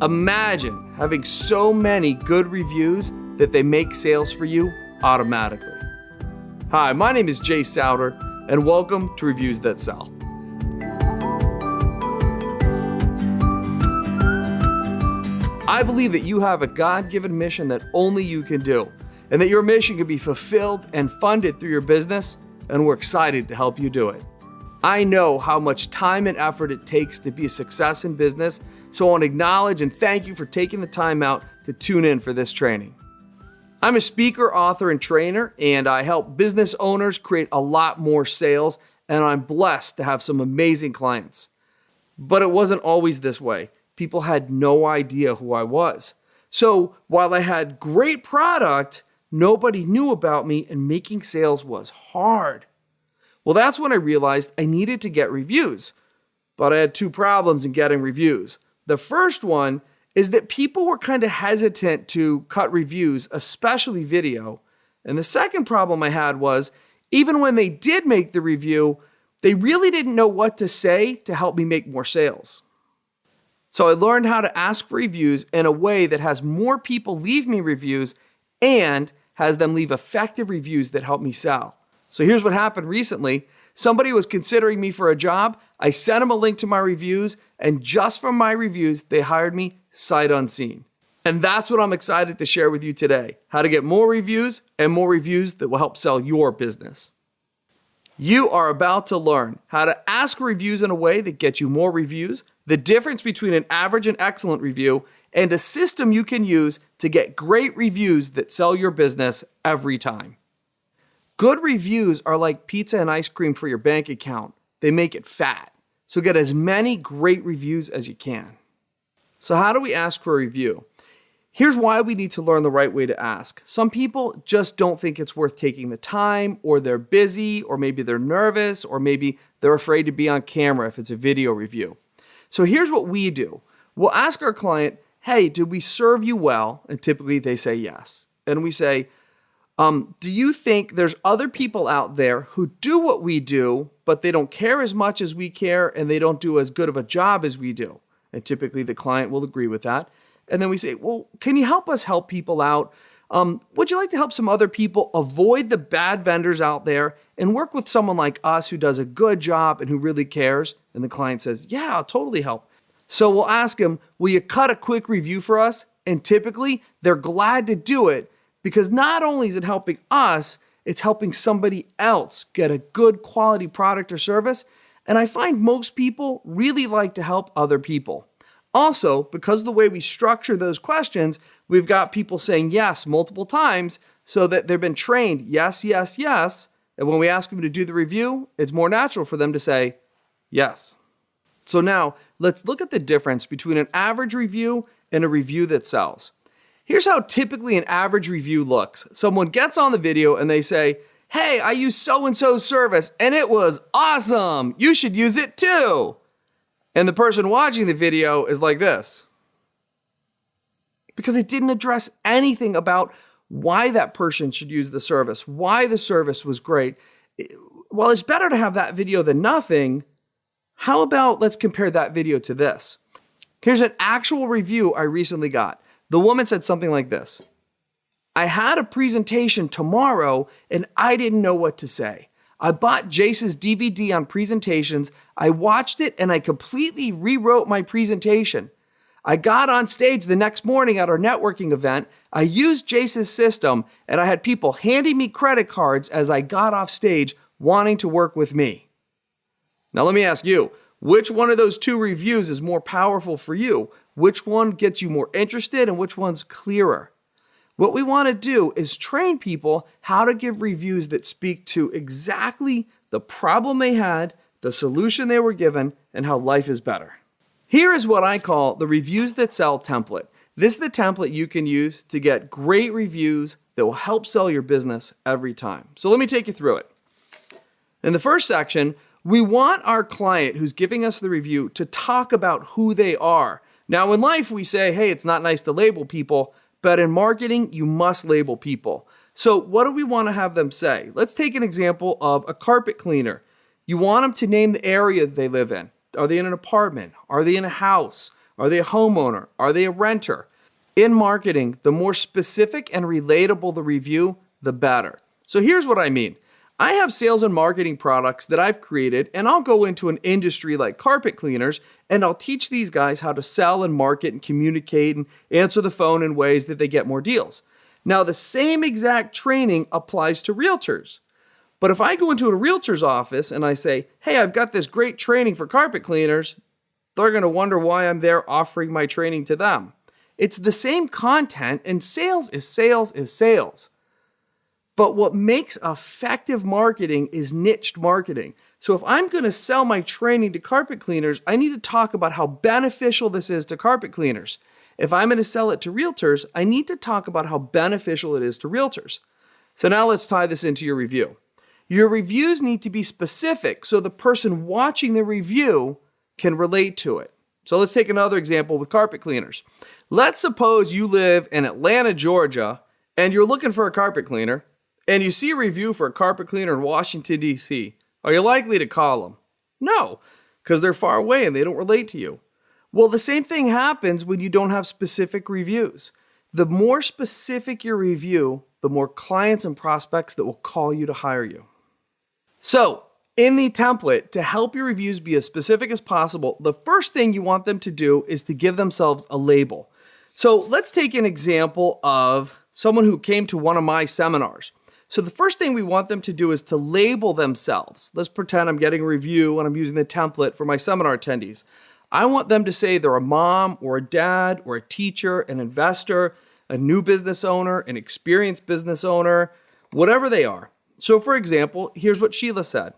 Imagine having so many good reviews that they make sales for you automatically. Hi, my name is Jase Souder, and welcome to Reviews That Sell. I believe that you have a God-given mission that only you can do, and that your mission can be fulfilled and funded through your business, and we're excited to help you do it. I know how much time and effort it takes to be a success in business, so I want to acknowledge and thank you for taking the time out to tune in for this training. I'm a speaker, author, and trainer, and I help business owners create a lot more sales, and I'm blessed to have some amazing clients. But it wasn't always this way. People had no idea who I was. So while I had great product, nobody knew about me, and making sales was hard. Well, that's when I realized I needed to get reviews. But I had two problems in getting reviews. The first one is that people were kind of hesitant to cut reviews, especially video. And the second problem I had was, even when they did make the review, they really didn't know what to say to help me make more sales. So I learned how to ask for reviews in a way that has more people leave me reviews and has them leave effective reviews that help me sell. So here's what happened recently. Somebody was considering me for a job. I sent them a link to my reviews, and just from my reviews, they hired me sight unseen. And that's what I'm excited to share with you today, how to get more reviews and more reviews that will help sell your business. You are about to learn how to ask reviews in a way that gets you more reviews, the difference between an average and excellent review, and a system you can use to get great reviews that sell your business every time. Good reviews are like pizza and ice cream for your bank account. They make it fat. So get as many great reviews as you can. So how do we ask for a review? Here's why we need to learn the right way to ask. Some people just don't think it's worth taking the time, or they're busy, or maybe they're nervous, or maybe they're afraid to be on camera if it's a video review. So here's what we do. We'll ask our client, hey, did we serve you well? And typically they say yes. And we say, do you think there's other people out there who do what we do, but they don't care as much as we care, and they don't do as good of a job as we do? And typically the client will agree with that. And then we say, well, can you help us help people out? Would you like to help some other people avoid the bad vendors out there and work with someone like us who does a good job and who really cares? And the client says, yeah, I'll totally help. So we'll ask them, will you cut a quick review for us? And typically they're glad to do it, because not only is it helping us, it's helping somebody else get a good quality product or service. And I find most people really like to help other people. Also, because of the way we structure those questions, we've got people saying yes multiple times so that they've been trained yes, yes, yes. And when we ask them to do the review, it's more natural for them to say yes. So now let's look at the difference between an average review and a review that sells. Here's how typically an average review looks. Someone gets on the video and they say, hey, I used so-and-so's service and it was awesome. You should use it too. And the person watching the video is like this, because it didn't address anything about why that person should use the service, why the service was great. Well, it's better to have that video than nothing. How about let's compare that video to this? Here's an actual review I recently got. The woman said something like this. I had a presentation tomorrow and I didn't know what to say. I bought Jase's DVD on presentations. I watched it and I completely rewrote my presentation. I got on stage the next morning at our networking event. I used Jase's system and I had people handing me credit cards as I got off stage wanting to work with me. Now let me ask you, which one of those two reviews is more powerful for you? Which one gets you more interested and which one's clearer? What we want to do is train people how to give reviews that speak to exactly the problem they had, the solution they were given, and how life is better. Here is what I call the Reviews That Sell template. This is the template you can use to get great reviews that will help sell your business every time. So let me take you through it. In the first section, we want our client who's giving us the review to talk about who they are. Now in life, we say, hey, it's not nice to label people, but in marketing, you must label people. So what do we want to have them say? Let's take an example of a carpet cleaner. You want them to name the area that they live in. Are they in an apartment? Are they in a house? Are they a homeowner? Are they a renter? In marketing, the more specific and relatable the review, the better. So here's what I mean. I have sales and marketing products that I've created, and I'll go into an industry like carpet cleaners, and I'll teach these guys how to sell and market and communicate and answer the phone in ways that they get more deals. Now, the same exact training applies to realtors. But if I go into a realtor's office and I say, hey, I've got this great training for carpet cleaners, they're going to wonder why I'm there offering my training to them. It's the same content, and sales is sales is sales. But what makes effective marketing is niched marketing. So if I'm going to sell my training to carpet cleaners, I need to talk about how beneficial this is to carpet cleaners. If I'm going to sell it to realtors, I need to talk about how beneficial it is to realtors. So now let's tie this into your review. Your reviews need to be specific so the person watching the review can relate to it. So let's take another example with carpet cleaners. Let's suppose you live in Atlanta, Georgia, and you're looking for a carpet cleaner, and you see a review for a carpet cleaner in Washington, D.C. Are you likely to call them? No, because they're far away and they don't relate to you. Well, the same thing happens when you don't have specific reviews. The more specific your review, the more clients and prospects that will call you to hire you. So, in the template, to help your reviews be as specific as possible, the first thing you want them to do is to give themselves a label. So let's take an example of someone who came to one of my seminars. So the first thing we want them to do is to label themselves. Let's pretend I'm getting a review and I'm using the template for my seminar attendees. I want them to say they're a mom or a dad or a teacher, an investor, a new business owner, an experienced business owner, whatever they are. So for example, here's what Sheila said.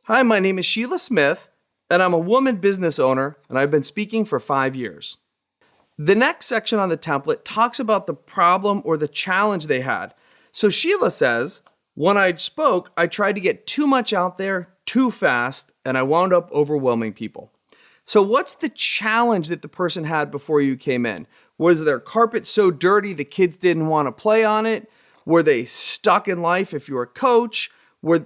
Hi, my name is Sheila Smith, and I'm a woman business owner, and I've been speaking for 5 years. The next section on the template talks about the problem or the challenge they had. So Sheila says, when I spoke, I tried to get too much out there too fast, and I wound up overwhelming people. So what's the challenge that the person had before you came in? Was their carpet so dirty the kids didn't want to play on it? Were they stuck in life if you're a coach?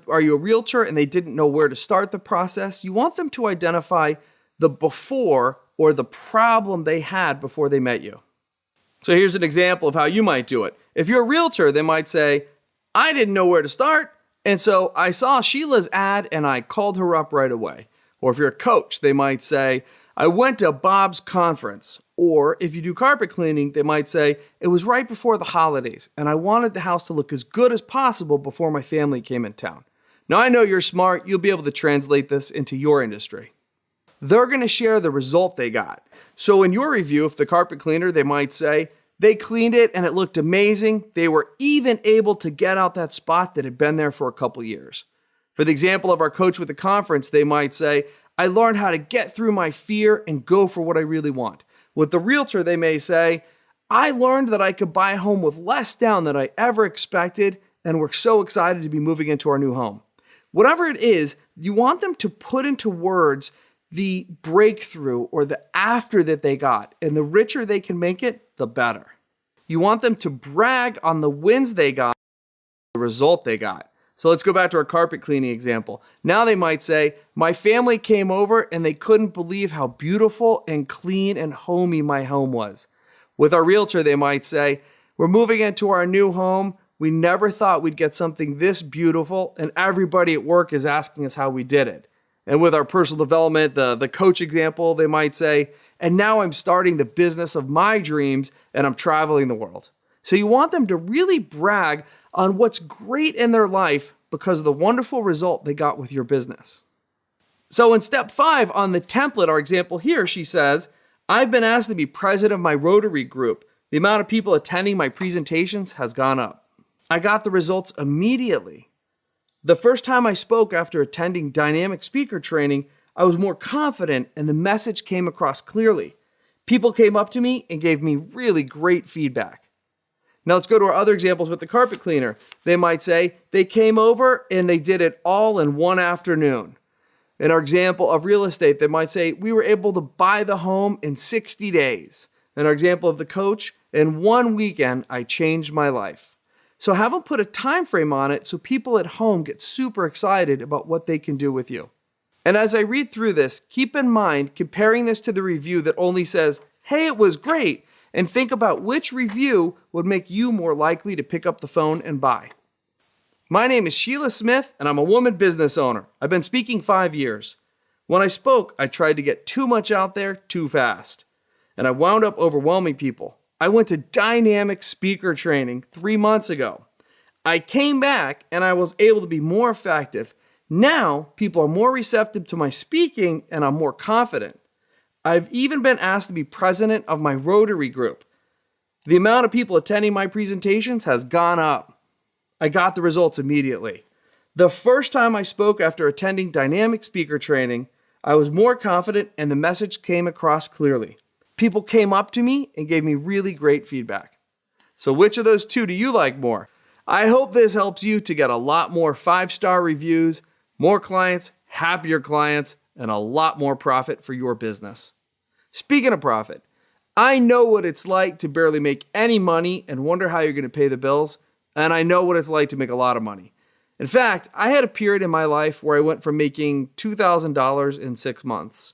Are you a realtor and they didn't know where to start the process? You want them to identify the before or the problem they had before they met you. So here's an example of how you might do it. If you're a realtor, they might say, I didn't know where to start, and so I saw Sheila's ad and I called her up right away. Or if you're a coach, they might say, I went to Bob's conference. Or if you do carpet cleaning, they might say, it was right before the holidays and I wanted the house to look as good as possible before my family came in town. Now I know you're smart, you'll be able to translate this into your industry. They're going to share the result they got. So in your review, if the carpet cleaner, they might say, they cleaned it and it looked amazing. They were even able to get out that spot that had been there for a couple years. For the example of our coach with the conference, they might say, I learned how to get through my fear and go for what I really want. With the realtor, they may say, I learned that I could buy a home with less down than I ever expected, and we're so excited to be moving into our new home. Whatever it is, you want them to put into words the breakthrough or the after that they got, and the richer they can make it, the better. You want them to brag on the wins they got, the result they got. So let's go back to our carpet cleaning example. Now they might say, my family came over and they couldn't believe how beautiful and clean and homey my home was. With our realtor, they might say, we're moving into our new home. We never thought we'd get something this beautiful, and everybody at work is asking us how we did it. And with our personal development, the coach example, they might say, and now I'm starting the business of my dreams and I'm traveling the world. So you want them to really brag on what's great in their life because of the wonderful result they got with your business. So in step 5 on the template, our example here, she says, I've been asked to be president of my Rotary group. The amount of people attending my presentations has gone up. I got the results immediately. The first time I spoke after attending dynamic speaker training, I was more confident and the message came across clearly. People came up to me and gave me really great feedback. Now let's go to our other examples with the carpet cleaner. They might say they came over and they did it all in one afternoon. In our example of real estate, they might say we were able to buy the home in 60 days. In our example of the coach, in one weekend, I changed my life. So have them put a time frame on it so people at home get super excited about what they can do with you. And as I read through this, keep in mind comparing this to the review that only says, "Hey, it was great," and think about which review would make you more likely to pick up the phone and buy. My name is Sheila Smith, and I'm a woman business owner. I've been speaking 5 years. When I spoke, I tried to get too much out there too fast, and I wound up overwhelming people. I went to dynamic speaker training 3 months ago. I came back and I was able to be more effective. Now, people are more receptive to my speaking and I'm more confident. I've even been asked to be president of my Rotary group. The amount of people attending my presentations has gone up. I got the results immediately. The first time I spoke after attending dynamic speaker training, I was more confident and the message came across clearly. People came up to me and gave me really great feedback. So which of those two do you like more? I hope this helps you to get a lot more 5-star reviews, more clients, happier clients, and a lot more profit for your business. Speaking of profit, I know what it's like to barely make any money and wonder how you're going to pay the bills, and I know what it's like to make a lot of money. In fact, I had a period in my life where I went from making $2,000 in 6 months.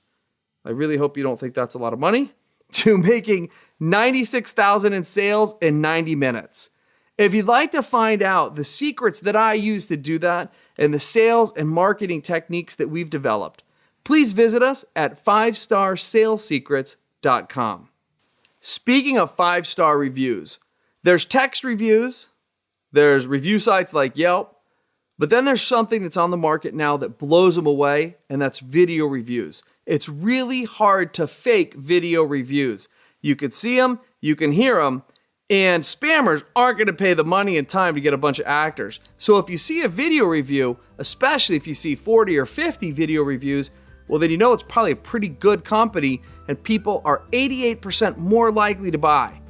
I really hope you don't think that's a lot of money, to making $96,000 in sales in 90 minutes. If you'd like to find out the secrets that I use to do that and the sales and marketing techniques that we've developed, please visit us at 5starsalessecrets.com. Speaking of 5-star reviews, there's text reviews, there's review sites like Yelp, but then there's something that's on the market now that blows them away, and that's video reviews. It's really hard to fake video reviews. You can see them, you can hear them, and spammers aren't going to pay the money and time to get a bunch of actors. So if you see a video review, especially if you see 40 or 50 video reviews, well then you know it's probably a pretty good company and people are 88% more likely to buy.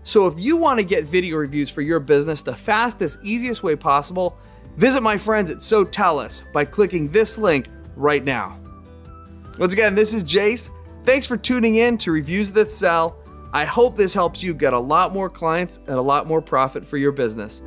So if you want to get video reviews for your business the fastest, easiest way possible, visit my friends at Souder by clicking this link right now. Once again, this is Jase. Thanks for tuning in to Reviews That Sell. I hope this helps you get a lot more clients and a lot more profit for your business.